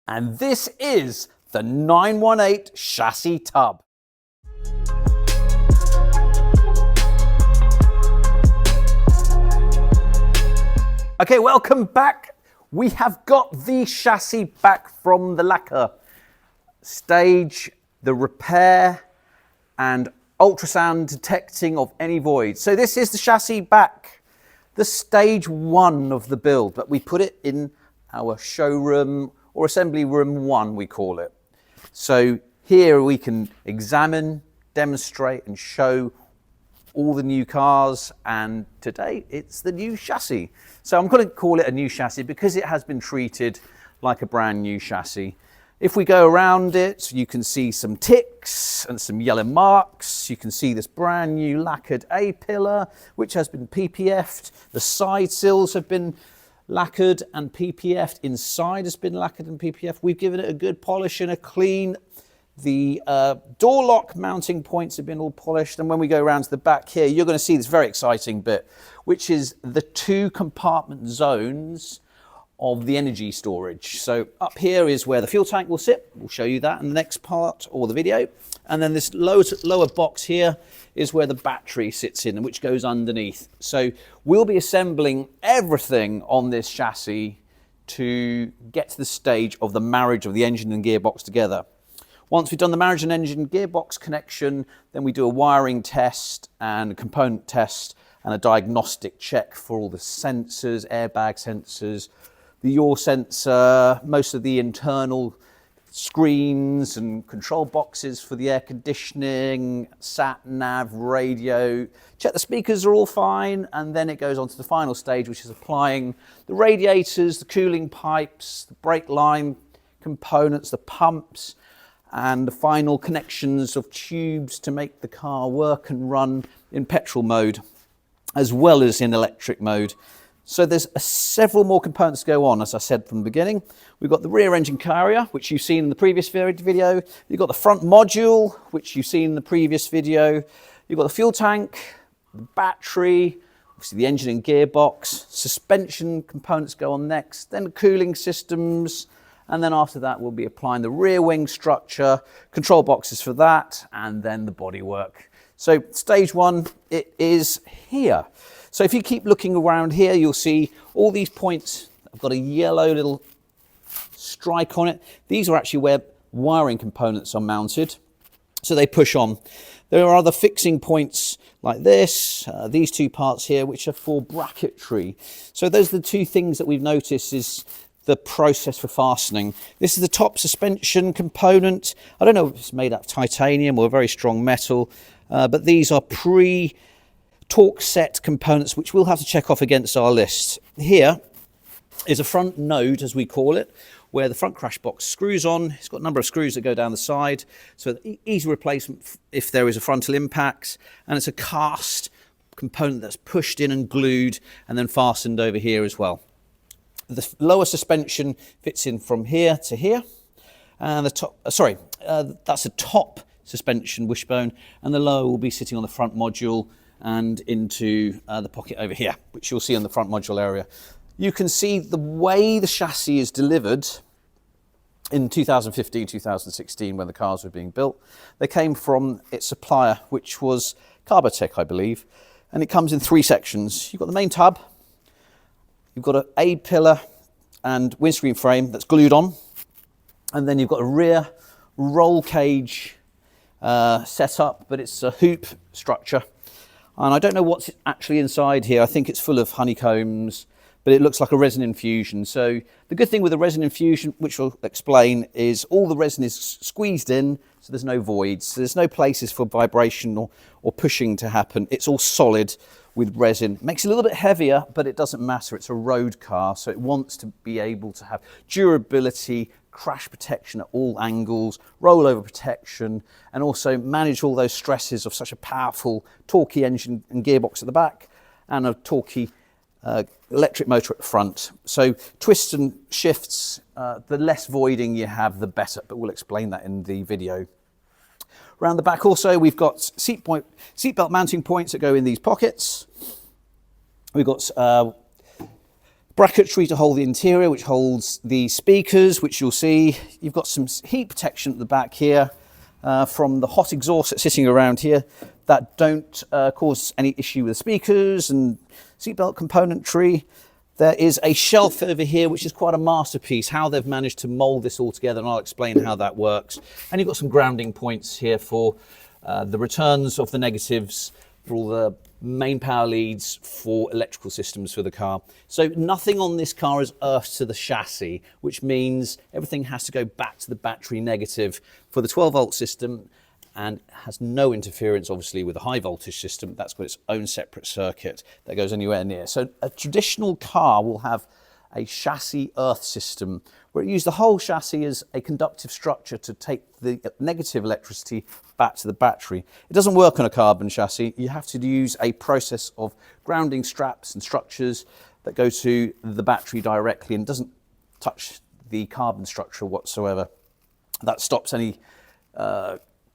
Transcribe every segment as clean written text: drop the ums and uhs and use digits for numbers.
And this is the 918 chassis tub. Okay, welcome back. We have got the chassis back from the lacquer stage, the repair and ultrasound detecting of any voids. So this is the chassis back, the stage one of the build, but we put it in our showroom or assembly room one, we call it. So here we can examine, demonstrate and show all the new cars, and today it's the new chassis. So I'm going to call it a new chassis because it has been treated like a brand new chassis. If we go around it, you can see some ticks and some yellow marks. You can see this brand new lacquered A-pillar, which has been PPF'd. The side sills have been lacquered and PPF'd. Inside has been lacquered and PPF'd. We've given it a good polish and a clean. The door lock mounting points have been all polished, and when we go around to the back here, you're going to see this very exciting bit, which is the two compartment zones of the energy storage. So up here is where the fuel tank will sit. We'll show you that in the next part or the video. And then this lower box here is where the battery sits in, which goes underneath. So we'll be assembling everything on this chassis to get to the stage of the marriage of the engine and gearbox together. Once we've done the marriage and engine gearbox connection, then we do a wiring test and a component test and a diagnostic check for all the sensors, airbag sensors, the yaw sensor, most of the internal screens and control boxes for the air conditioning, sat nav, radio. Check the speakers are all fine, and then it goes on to the final stage, which is applying the radiators, the cooling pipes, the brake line components, the pumps, and the final connections of tubes to make the car work and run in petrol mode as well as in electric mode. So there's several more components to go on, as I said from the beginning. We've got the rear engine carrier, which you've seen in the previous video. You've got the front module, which you've seen in the previous video. You've got the fuel tank, the battery, obviously the engine and gearbox. Suspension components go on next, then the cooling systems, and then after that we'll be applying the rear wing structure, control boxes for that, and then the bodywork. So stage one, it is here. So if you keep looking around here, you'll see all these points have got a yellow little strike on it. These are actually where wiring components are mounted, so they push on. There are other fixing points like this, these two parts here, which are for bracketry. So those are the two things that we've noticed is the process for fastening. This is the top suspension component. I don't know if it's made out of titanium or a very strong metal, but these are torque set components which we'll have to check off against our list. Here is a front node, as we call it, where the front crash box screws on. It's got a number of screws that go down the side, so easy replacement if there is a frontal impact, and it's a cast component that's pushed in and glued and then fastened over here as well. The lower suspension fits in from here to here, and the top, that's a top suspension wishbone, and the lower will be sitting on the front module and into the pocket over here, which you'll see on the front module area. You can see the way the chassis is delivered in 2015, 2016, when the cars were being built. They came from its supplier, which was Carbotech, I believe, and it comes in three sections. You've got the main tub, you've got an A-pillar and windscreen frame that's glued on, and then you've got a rear roll cage setup, but it's a hoop structure. And I don't know what's actually inside here. I think it's full of honeycombs, but it looks like a resin infusion. So the good thing with the resin infusion, which we'll explain, is all the resin is squeezed in, so there's no voids. So there's no places for vibration or pushing to happen. It's all solid with resin. It makes it a little bit heavier, but it doesn't matter. It's a road car, so it wants to be able to have durability, crash protection at all angles, rollover protection, and also manage all those stresses of such a powerful, torquey engine and gearbox at the back, and a torquey electric motor at the front. So twists and shifts, the less voiding you have, the better, but we'll explain that in the video. Around the back also, we've got seatbelt mounting points that go in these pockets. We've got bracketry to hold the interior, which holds the speakers, which you'll see. You've got some heat protection at the back here from the hot exhaust that's sitting around here that don't cause any issue with the speakers and seatbelt componentry. There is a shelf over here, which is quite a masterpiece, how they've managed to mold this all together, and I'll explain how that works. And you've got some grounding points here for the returns of the negatives, for all the main power leads for electrical systems for the car. So nothing on this car is earthed to the chassis, which means everything has to go back to the battery negative for the 12-volt system, and has no interference, obviously, with the high voltage system. That's got its own separate circuit that goes anywhere near. So a traditional car will have a chassis earth system where it uses the whole chassis as a conductive structure to take the negative electricity back to the battery. It doesn't work on a carbon chassis. You have to use a process of grounding straps and structures that go to the battery directly and doesn't touch the carbon structure whatsoever. That stops any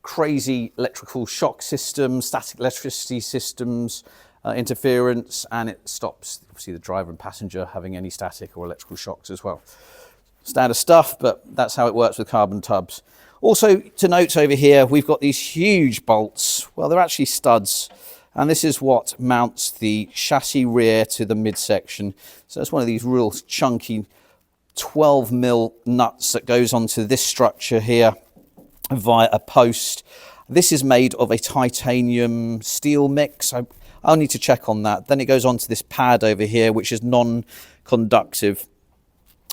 crazy electrical shock systems, static electricity systems, interference, and it stops obviously the driver and passenger having any static or electrical shocks as well. Standard stuff, but that's how it works with carbon tubs. Also to note over here, we've got these huge bolts. Well, they're actually studs, and this is what mounts the chassis rear to the midsection. So it's one of these real chunky 12mm nuts that goes onto this structure here via a post. This is made of a titanium steel mix. I'll need to check on that. Then it goes onto this pad over here, which is non-conductive.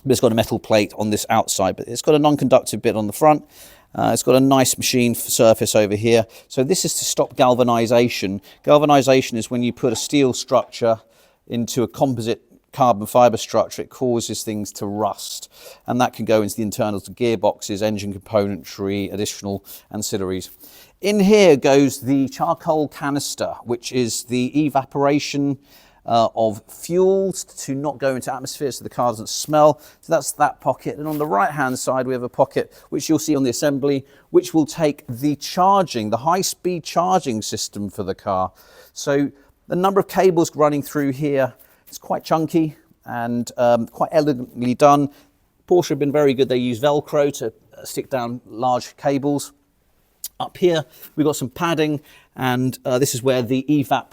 It's got a metal plate on this outside, but it's got a non-conductive bit on the front. It's got a nice machine surface over here. So this is to stop galvanization. Galvanization is when you put a steel structure into a composite carbon fiber structure, it causes things to rust, and that can go into the internals of gearboxes, engine componentry, additional ancillaries. In here goes the charcoal canister, which is the evaporation of fuels to not go into atmosphere so the car doesn't smell. So that's that pocket. And on the right hand side we have a pocket which you'll see on the assembly, which will take the charging, the high speed charging system for the car. So the number of cables running through here, it's quite chunky and quite elegantly done. Porsche have been very good. They use Velcro to stick down large cables. Up here, we've got some padding, and this is where the evap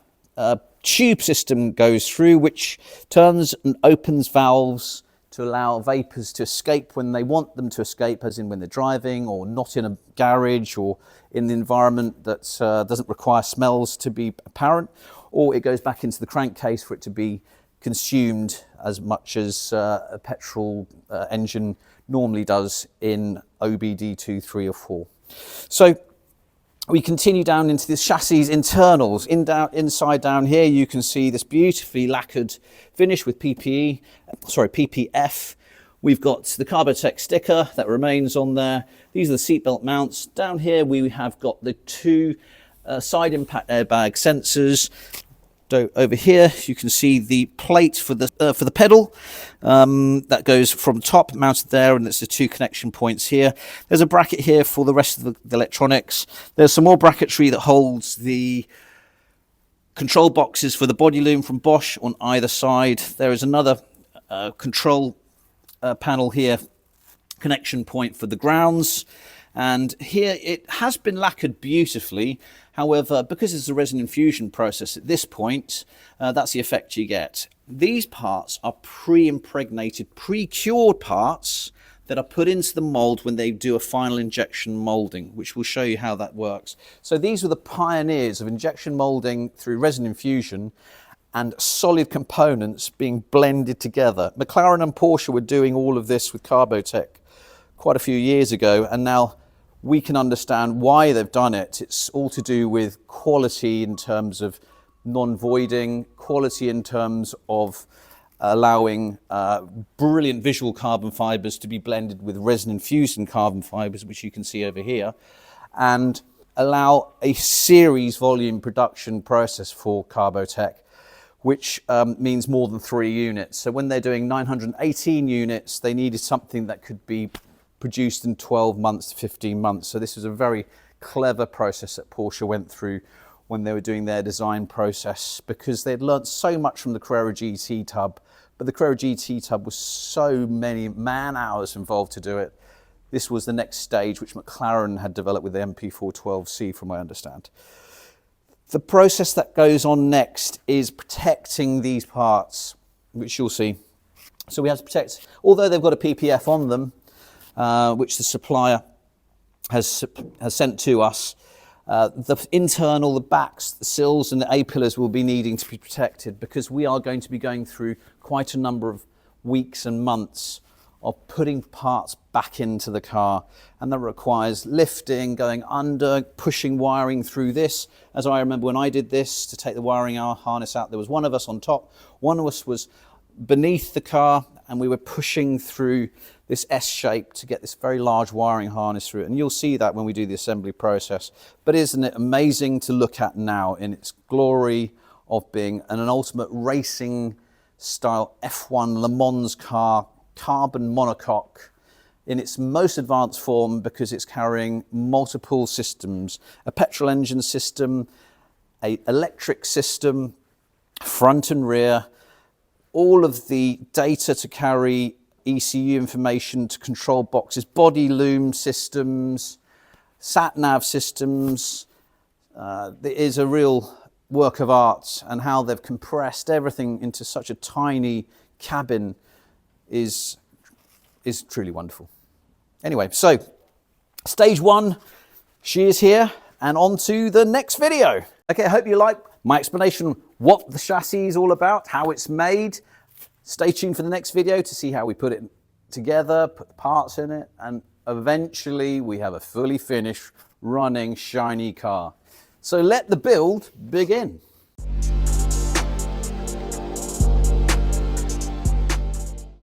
tube system goes through, which turns and opens valves to allow vapors to escape when they want them to escape, as in when they're driving or not in a garage or in the environment that doesn't require smells to be apparent, or it goes back into the crankcase for it to be consumed as much as a petrol engine normally does in OBD2, 3 or 4. So we continue down into this chassis internals. Inside down here you can see this beautifully lacquered finish with PPF. We've got the Carbotech sticker that remains on there. These are the seatbelt mounts. Down here we have got the two side impact airbag sensors. So over here you can see the plate for the pedal that goes from top mounted there, and it's the two connection points here. There's a bracket here for the rest of the electronics. There's some more bracketry that holds the control boxes for the body loom from Bosch on either side. There is another control panel here, connection point for the grounds. And here it has been lacquered beautifully. However, because it's a resin infusion process at this point, that's the effect you get. These parts are pre-impregnated, pre-cured parts that are put into the mold when they do a final injection molding, which will show you how that works. So these were the pioneers of injection molding through resin infusion and solid components being blended together. McLaren and Porsche were doing all of this with Carbotech quite a few years ago, and now we can understand why they've done it. It's all to do with quality in terms of non-voiding, quality in terms of allowing brilliant visual carbon fibers to be blended with resin infused carbon fibers, which you can see over here, and allow a series volume production process for Carbotech, which means more than 3 units. So when they're doing 918 units, they needed something that could be produced in 12 months to 15 months. So this was a very clever process that Porsche went through when they were doing their design process, because they'd learnt so much from the Carrera GT tub but the Carrera GT tub was so many man hours involved to do it. This was the next stage, which McLaren had developed with the MP412C, from what I understand. The process that goes on next is protecting these parts, which you'll see. So we have to protect, although they've got a PPF on them, which the supplier has sent to us, the backs, the sills and the A-pillars will be needing to be protected, because we are going to be going through quite a number of weeks and months of putting parts back into the car, and that requires lifting, going under, pushing wiring through this. As I remember when I did this, to take the wiring harness out, there was one of us on top, one of us was beneath the car, and we were pushing through this S shape to get this very large wiring harness through it. And you'll see that when we do the assembly process. But isn't it amazing to look at now in its glory of being an ultimate racing style F1 Le Mans car, carbon monocoque in its most advanced form, because it's carrying multiple systems, a petrol engine system, an electric system, front and rear, all of the data to carry ECU information to control boxes, body loom systems, sat-nav systems. It is a real work of art, and how they've compressed everything into such a tiny cabin is truly wonderful. Anyway, so stage one, she is here, and on to the next video. Okay, I hope you like my explanation what the chassis is all about, how it's made. Stay tuned for the next video to see how we put it together, put the parts in it, and eventually we have a fully finished, running, shiny car. So let the build begin.